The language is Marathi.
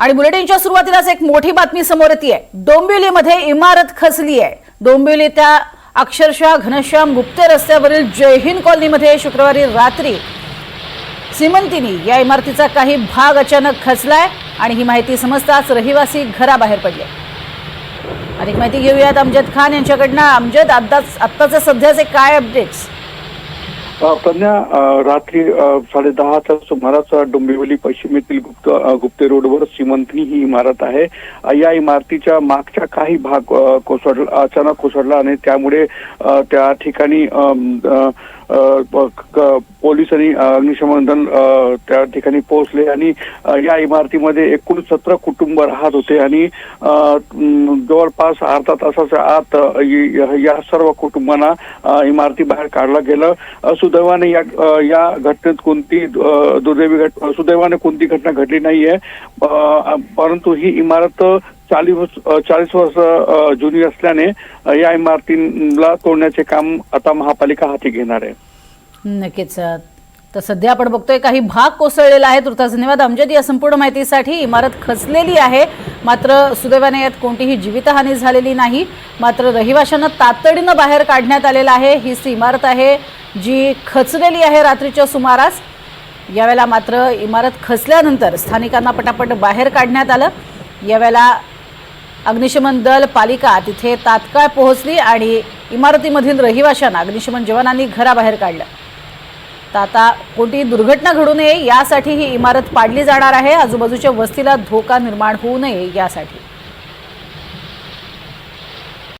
आणि बुलेटिनच्या सुरुवातीलाच एक मोठी बातमी समोर येते आहे। डोंबिवलीमध्ये इमारत खचली आहे। डोंबिवली त्या अक्षरशः घनश्याम गुप्ते रस्त्यावरील जय हिंद कॉलनीमध्ये शुक्रवारी रात्री सीमंतिनी या इमारतीचा काही भाग अचानक खचलाय आणि ही माहिती समजताच रहिवासी घराबाहेर पडले। अधिक माहिती घेऊयात अमजद खान यांच्याकडनं। अमजद, आत्ताचे सध्याचे काय अपडेट्स? प्रज्ञा, रात्री 10:30च्या सुमारास डोंबिवली पश्चिमेतील गुप्ते रोडवर सीमंतनी ही इमारत आहे। या इमारतीच्या मागचा काही भाग अचानक कोसळला आणि त्यामुळे त्या ठिकाणी पोलीस आणि अग्निशमन दल त्या ठिकाणी पोहोचले आणि या इमारतीमध्ये एकूण 17 कुटुंब राहत होते आणि जवळपास अर्धा तासाच्या आत या सर्व कुटुंबांना इमारती बाहेर काढलं गेलं। सुदैवाने या घटनेत सुदैवाने कोणती घटना घडली नाहीये, परंतु ही इमारत 40 वर्ष जुनी असल्याने या इमारतीला तोडण्याचे काम आता महापालिका हाती घेणार आहे। नक्कीच। तर सध्या आपण बघतोय काही भाग कोसळलेला आहे। तुर्तास धन्यवाद अमजद या संपूर्ण माहितीसाठी। इमारत खचलेली आहे, मात्र सुदैवाने यात कोणतीही जीवितहानी झालेली नाही। मात्र रहिवाशांना तातडीने बाहेर काढण्यात आलेलं आहे। ही इमारत आहे जी खचलेली आहे रात्रीच्या सुमारास। यावेळेला मात्र इमारत खचल्यानंतर स्थानिकांना पटापट बाहेर काढण्यात आलं। यावेळेला अग्निशमन दल, पालिका तिथे तात्काळ पोहोचली आणि इमारतीमधील रहिवाशांना अग्निशमन जवानांनी घराबाहेर काढलं। तर आता कोणतीही दुर्घटना घडू नये यासाठी ही इमारत पाडली जाणार आहे। आजूबाजूच्या वस्तीला धोका निर्माण होऊ नये यासाठी।